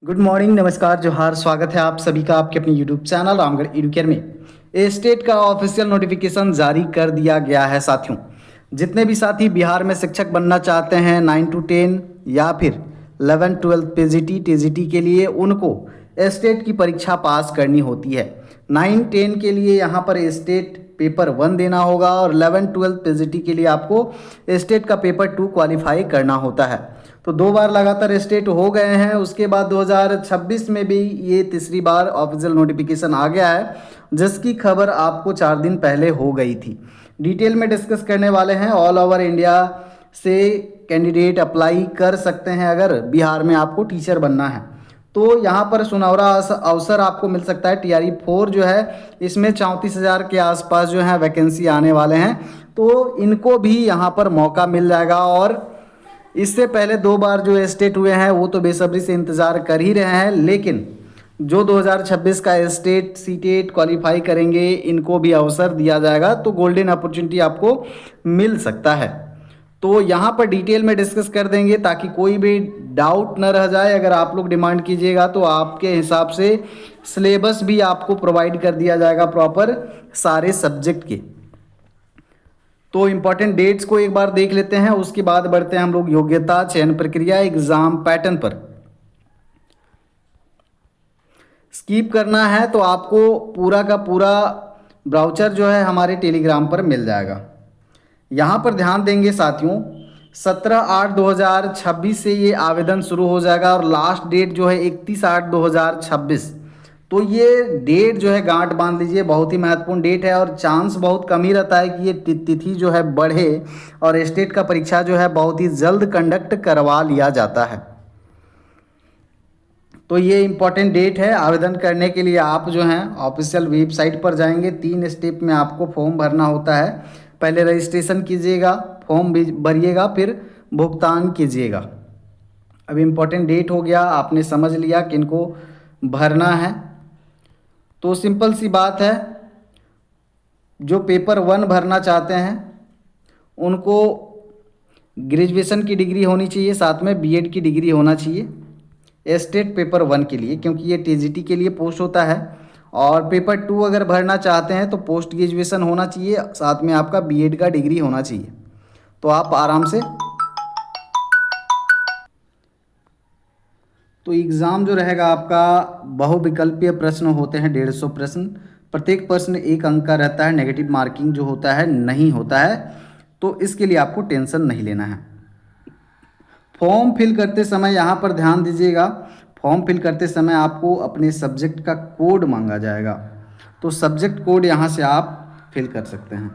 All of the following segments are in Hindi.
गुड मॉर्निंग, नमस्कार, जोहार। स्वागत है आप सभी का आपके अपने यूट्यूब चैनल रामगढ़ एडुकेयर में। स्टेट का ऑफिशियल नोटिफिकेशन जारी कर दिया गया है साथियों। जितने भी साथी बिहार में शिक्षक बनना चाहते हैं 9 to 10 या फिर 11 12 पीजीटी टीजीटी के लिए, उनको स्टेट की परीक्षा पास करनी होती है। 9 10 के लिए यहाँ पर स्टेट पेपर 1 देना होगा और 11 12 पीजीटी के लिए आपको स्टेट का पेपर 2 क्वालिफाई करना होता है। तो 2 बार लगातार स्टेट हो गए हैं। उसके बाद 2026 में भी ये तीसरी बार ऑफिशियल नोटिफिकेशन आ गया है, जिसकी खबर आपको 4 दिन पहले हो गई थी। डिटेल में डिस्कस करने वाले हैं। ऑल ओवर इंडिया से कैंडिडेट अप्लाई कर सकते हैं अगर बिहार में आपको टीचर बनना है तो। यहाँ पर सुनहरा अवसर आपको मिल सकता है। टीआरई 4 जो है इसमें 34,000 के आसपास जो है वैकेंसी आने वाले हैं, तो इनको भी यहाँ पर मौका मिल जाएगा। और इससे पहले 2 बार जो स्टेट हुए हैं वो तो बेसब्री से इंतज़ार कर ही रहे हैं, लेकिन जो 2026 का स्टेट सीटेट क्वालिफाई करेंगे इनको भी अवसर दिया जाएगा, तो गोल्डन अपॉर्चुनिटी आपको मिल सकता है। तो यहाँ पर डिटेल में डिस्कस कर देंगे ताकि कोई भी डाउट न रह जाए। अगर आप लोग डिमांड कीजिएगा तो आपके हिसाब से सिलेबस भी आपको प्रोवाइड कर दिया जाएगा प्रॉपर सारे सब्जेक्ट के। तो इम्पॉर्टेंट डेट्स को एक बार देख लेते हैं, उसके बाद बढ़ते हैं हम लोग योग्यता, चयन प्रक्रिया, एग्जाम पैटर्न पर। स्किप करना है तो आपको पूरा का पूरा ब्राउचर जो है हमारे टेलीग्राम पर मिल जाएगा। यहाँ पर ध्यान देंगे साथियों, 17/8/2026 से ये आवेदन शुरू हो जाएगा और लास्ट डेट जो है 31/8/2026। तो ये डेट जो है गांठ बांध लीजिए, बहुत ही महत्वपूर्ण डेट है और चांस बहुत कम ही रहता है कि ये तिथि जो है बढ़े और स्टेट का परीक्षा जो है बहुत ही जल्द कंडक्ट करवा लिया जाता है। तो ये इम्पॉर्टेंट डेट है। आवेदन करने के लिए आप जो हैं ऑफिशियल वेबसाइट पर जाएंगे। 3 स्टेप में आपको फॉर्म भरना होता है। पहले रजिस्ट्रेशन कीजिएगा, फॉर्म भरिएगा, फिर भुगतान कीजिएगा। अब इम्पॉर्टेंट डेट हो गया, आपने समझ लिया किनको भरना है। तो सिंपल सी बात है, जो पेपर 1 भरना चाहते हैं उनको ग्रेजुएशन की डिग्री होनी चाहिए, साथ में बीएड की डिग्री होना चाहिए स्टेट पेपर 1 के लिए, क्योंकि ये टीजीटी के लिए पोस्ट होता है। और पेपर 2 अगर भरना चाहते हैं तो पोस्ट ग्रेजुएशन होना चाहिए, साथ में आपका बीएड का डिग्री होना चाहिए। तो आप आराम से, तो एग्ज़ाम जो रहेगा आपका बहुविकल्पीय प्रश्न होते हैं 150 प्रश्न। प्रत्येक प्रश्न 1 अंक का रहता है। नेगेटिव मार्किंग जो होता है नहीं होता है, तो इसके लिए आपको टेंशन नहीं लेना है। फॉर्म फिल करते समय यहाँ पर ध्यान दीजिएगा, फॉर्म फिल करते समय आपको अपने सब्जेक्ट का कोड मांगा जाएगा, तो सब्जेक्ट कोड यहाँ से आप फिल कर सकते हैं।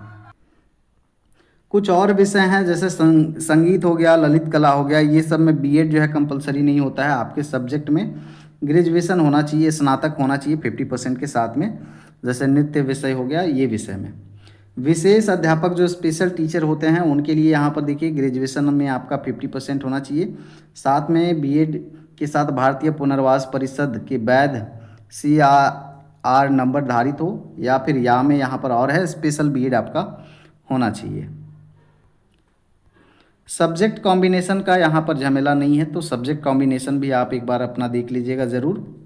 कुछ और विषय हैं जैसे संगीत हो गया, ललित कला हो गया, ये सब में बीएड जो है कंपलसरी नहीं होता है। आपके सब्जेक्ट में ग्रेजुएशन होना चाहिए, स्नातक होना चाहिए 50% के साथ में। जैसे नृत्य विषय हो गया, ये विषय में विशेष अध्यापक जो स्पेशल टीचर होते हैं उनके लिए यहाँ पर देखिए ग्रेजुएशन में आपका 50% होना चाहिए। साथ में बीएड के साथ भारतीय पुनर्वास परिषद के वैध CR नंबर धारित हो, या फिर या में यहाँ पर और है स्पेशल बीएड आपका होना चाहिए। सब्जेक्ट कॉम्बिनेशन का यहाँ पर झमेला नहीं है, तो सब्जेक्ट कॉम्बिनेशन भी आप एक बार अपना देख लीजिएगा ज़रूर।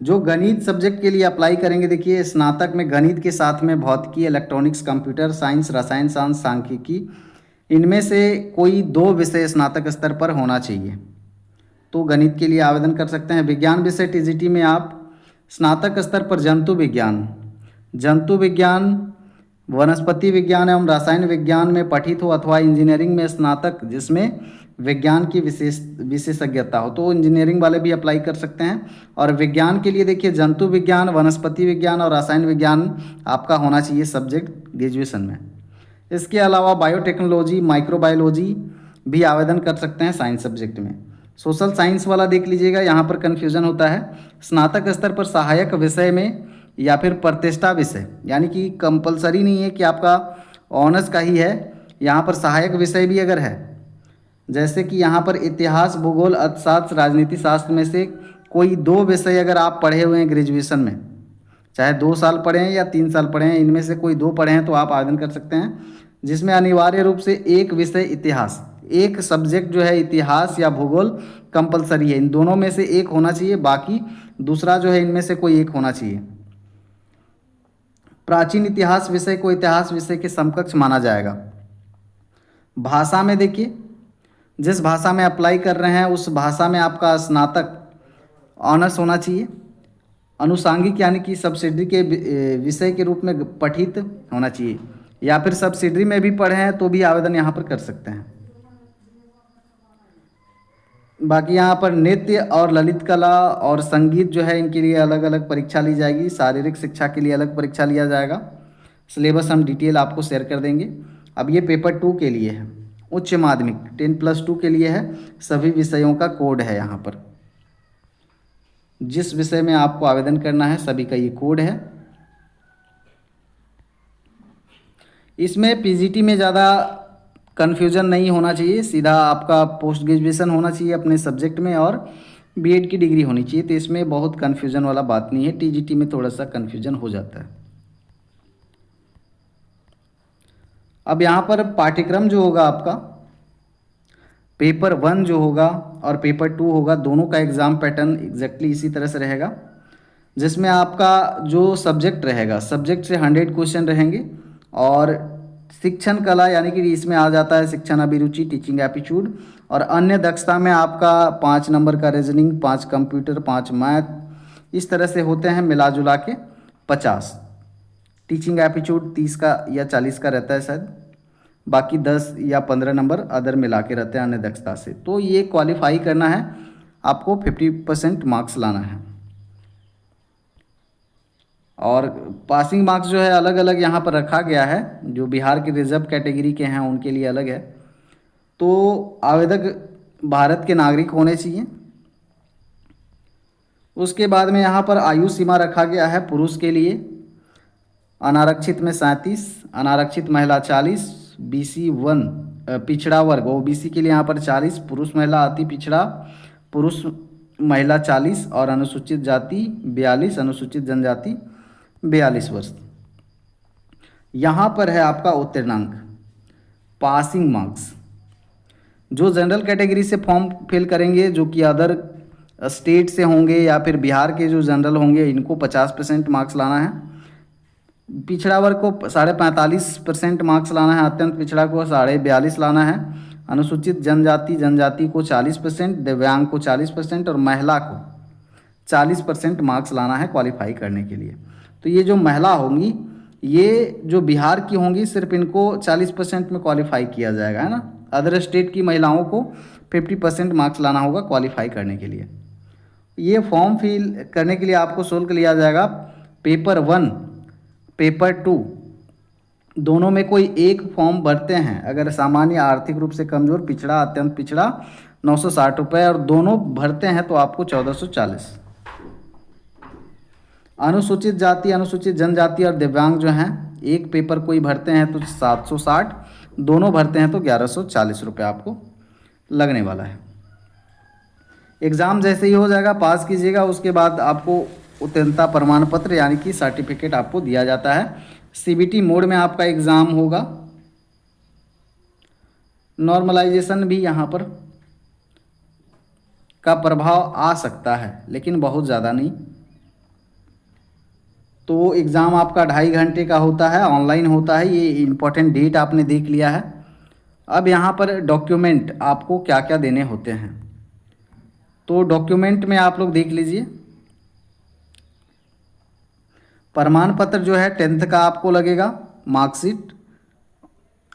जो गणित सब्जेक्ट के लिए अप्लाई करेंगे, देखिए स्नातक में गणित के साथ में भौतिकी, इलेक्ट्रॉनिक्स, कंप्यूटर साइंस, रसायन शास्त्र, सांख्यिकी, इनमें से कोई 2 विषय स्नातक स्तर पर होना चाहिए, तो गणित के लिए आवेदन कर सकते हैं। विज्ञान विषय टीजीटी में आप स्नातक स्तर पर जंतु विज्ञान, वनस्पति विज्ञान एवं रसायन विज्ञान में पठित हो, अथवा इंजीनियरिंग में स्नातक जिसमें विज्ञान की विशेषज्ञता हो, तो इंजीनियरिंग वाले भी अप्लाई कर सकते हैं। और विज्ञान के लिए देखिए जंतु विज्ञान, वनस्पति विज्ञान और रसायन विज्ञान आपका होना चाहिए सब्जेक्ट ग्रेजुएशन में। इसके अलावा बायोटेक्नोलॉजी, माइक्रोबायोलॉजी भी आवेदन कर सकते हैं साइंस सब्जेक्ट में। सोशल साइंस वाला देख लीजिएगा, यहाँ पर कन्फ्यूज़न होता है। स्नातक स्तर पर सहायक विषय में या फिर प्रतिष्ठा विषय, यानी कि कंपलसरी नहीं है कि आपका ऑनर्स का ही है, यहाँ पर सहायक विषय भी अगर है, जैसे कि यहाँ पर इतिहास, भूगोल, अर्थशास्त्र, राजनीति शास्त्र में से कोई 2 विषय अगर आप पढ़े हुए हैं ग्रेजुएशन में, चाहे 2 साल पढ़े हैं या 3 साल पढ़े हैं, इनमें से कोई 2 पढ़े हैं तो आप आवेदन कर सकते हैं। जिसमें अनिवार्य रूप से एक विषय इतिहास, एक सब्जेक्ट जो है इतिहास या भूगोल कंपलसरी है, इन दोनों में से एक होना चाहिए, बाकी दूसरा जो है इनमें से कोई एक होना चाहिए। प्राचीन इतिहास विषय को इतिहास विषय के समकक्ष माना जाएगा। भाषा में देखिए, जिस भाषा में अप्लाई कर रहे हैं उस भाषा में आपका स्नातक ऑनर्स होना चाहिए। अनुषांगिक यानी कि सब्सिडरी के विषय के रूप में पठित होना चाहिए, या फिर सब्सिडरी में भी पढ़े हैं तो भी आवेदन यहाँ पर कर सकते हैं। बाकी यहाँ पर नृत्य और ललित कला और संगीत जो है इनके लिए अलग अलग परीक्षा ली जाएगी। शारीरिक शिक्षा के लिए अलग परीक्षा लिया जाएगा। सिलेबस हम डिटेल आपको शेयर कर देंगे। अब ये पेपर 2 के लिए है, उच्च माध्यमिक 10+2 के लिए है। सभी विषयों का कोड है यहाँ पर, जिस विषय में आपको आवेदन करना है सभी का ये कोड है। इसमें पीजीटी में ज़्यादा कन्फ्यूज़न नहीं होना चाहिए, सीधा आपका पोस्ट ग्रेजुएशन होना चाहिए अपने सब्जेक्ट में और बीएड की डिग्री होनी चाहिए, तो इसमें बहुत कन्फ्यूज़न वाला बात नहीं है। टीजीटी में थोड़ा सा कन्फ्यूज़न हो जाता है। अब यहाँ पर पाठ्यक्रम जो होगा आपका, पेपर 1 जो होगा और पेपर 2 होगा, दोनों का एग्ज़ाम पैटर्न एग्जैक्टली इसी तरह से रहेगा, जिसमें आपका जो सब्जेक्ट रहेगा, सब्जेक्ट से 100 क्वेश्चन रहेंगे। और शिक्षण कला यानी कि इसमें आ जाता है शिक्षण अभिरुचि, टीचिंग एप्टीट्यूड, और अन्य दक्षता में आपका 5 नंबर का रीजनिंग, 5 कंप्यूटर, 5 मैथ, इस तरह से होते हैं मिला जुला के 50। टीचिंग एप्टीट्यूड 30 का या 40 का रहता है शायद, बाकी 10 या 15 नंबर अदर मिला के रहते हैं अन्य दक्षता से। तो ये क्वालिफाई करना है आपको, 50% मार्क्स लाना है। और पासिंग मार्क्स जो है अलग अलग यहाँ पर रखा गया है, जो बिहार के रिजर्व कैटेगरी के हैं उनके लिए अलग है। तो आवेदक भारत के नागरिक होने चाहिए। उसके बाद में यहाँ पर आयु सीमा रखा गया है पुरुष के लिए अनारक्षित में 37, अनारक्षित महिला 40, BC 1 पिछड़ा वर्ग OBC के लिए यहाँ पर 40, पुरुष महिला अति पिछड़ा पुरुष महिला 40 और अनुसूचित जाति 42, अनुसूचित जनजाति 42 वर्ष। यहाँ पर है आपका उत्तीर्णांक, पासिंग मार्क्स। जो जनरल कैटेगरी से फॉर्म फिल करेंगे, जो कि अदर स्टेट से होंगे या फिर बिहार के जो जनरल होंगे, इनको 50% मार्क्स लाना है। पिछड़ा वर्ग को 45.5% मार्क्स लाना है, अत्यंत पिछड़ा को 42.5 लाना है, अनुसूचित जनजाति को 40%, दिव्यांग को 40% और महिला को 40% मार्क्स लाना है क्वालिफाई करने के लिए। तो ये जो महिला होंगी, ये जो बिहार की होंगी, सिर्फ इनको 40% में क्वालिफाई किया जाएगा, है ना। अदर स्टेट की महिलाओं को 50% मार्क्स लाना होगा क्वालिफाई करने के लिए। ये फॉर्म फिल करने के लिए आपको शुल्क लिया जाएगा। पेपर 1, पेपर 2 दोनों में कोई एक फॉर्म भरते हैं, अगर सामान्य, आर्थिक रूप से कमज़ोर, पिछड़ा, अत्यंत पिछड़ा 960 रुपये, और दोनों भरते हैं तो आपको 1440। अनुसूचित जाति, अनुसूचित जनजाति और दिव्यांग जो हैं, एक पेपर कोई भरते हैं तो 760, दोनों भरते हैं तो 1140 रुपये आपको लगने वाला है। एग्ज़ाम जैसे ही हो जाएगा, पास कीजिएगा, उसके बाद आपको उत्तीर्णता प्रमाण पत्र यानी कि सर्टिफिकेट आपको दिया जाता है। CBT मोड में आपका एग्ज़ाम होगा। नॉर्मलाइजेशन भी यहाँ पर का प्रभाव आ सकता है, लेकिन बहुत ज़्यादा नहीं। तो एग्ज़ाम आपका 2.5 घंटे का होता है, ऑनलाइन होता है। ये इम्पोर्टेंट डेट आपने देख लिया है। अब यहाँ पर डॉक्यूमेंट आपको क्या क्या देने होते हैं, तो डॉक्यूमेंट में आप लोग देख लीजिए। प्रमाण पत्र जो है 10th का आपको लगेगा, मार्कशीट,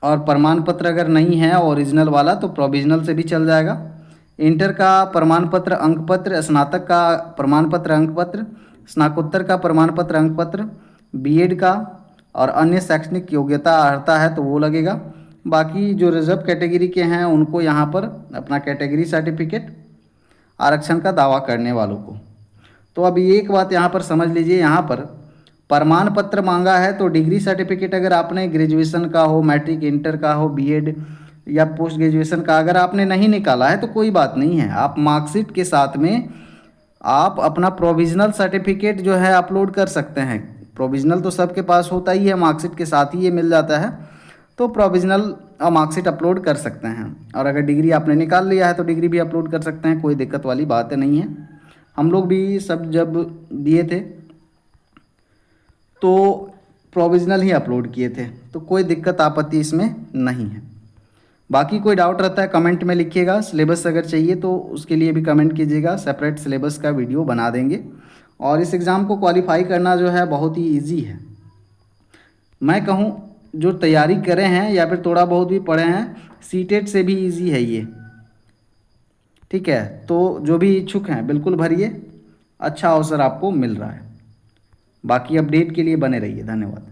और प्रमाण पत्र अगर नहीं है ओरिजिनल वाला तो प्रोविजनल से भी चल जाएगा। इंटर का प्रमाण पत्र, अंक पत्र, स्नातक का प्रमाण पत्र, अंक पत्र, स्नातकोत्तर का प्रमाण पत्र, अंक पत्र, बीएड का और अन्य शैक्षणिक योग्यता अर्हता है तो वो लगेगा। बाकी जो रिजर्व कैटेगरी के हैं उनको यहाँ पर अपना कैटेगरी सर्टिफिकेट, आरक्षण का दावा करने वालों को। तो अभी एक बात यहाँ पर समझ लीजिए, यहाँ पर प्रमाण पत्र मांगा है तो डिग्री सर्टिफिकेट अगर आपने ग्रेजुएशन का हो, मैट्रिक, इंटर का हो, बीएड या पोस्ट ग्रेजुएशन का अगर आपने नहीं निकाला है तो कोई बात नहीं है, आप मार्कशीट के साथ में आप अपना प्रोविजनल सर्टिफिकेट जो है अपलोड कर सकते हैं। प्रोविजनल तो सबके पास होता ही है, मार्कशीट के साथ ही ये मिल जाता है। तो प्रोविजनल आप मार्कशीट अपलोड कर सकते हैं। और अगर डिग्री आपने निकाल लिया है तो डिग्री भी अपलोड कर सकते हैं, कोई दिक्कत वाली बात नहीं है। हम लोग भी सब जब दिए थे तो प्रोविज़नल ही अपलोड किए थे, तो कोई दिक्कत आपत्ति इसमें नहीं है। बाकी कोई डाउट रहता है कमेंट में लिखिएगा। सिलेबस अगर चाहिए तो उसके लिए भी कमेंट कीजिएगा, सेपरेट सिलेबस का वीडियो बना देंगे। और इस एग्ज़ाम को क्वालिफाई करना जो है बहुत ही ईजी है। मैं कहूँ जो तैयारी करे हैं या फिर थोड़ा बहुत भी पढ़े हैं, सीटेट से भी इजी है ये। ठीक है, तो जो भी इच्छुक हैं बिल्कुल भरिए, अच्छा अवसर आपको मिल रहा है। बाकी अपडेट के लिए बने रहिए। धन्यवाद।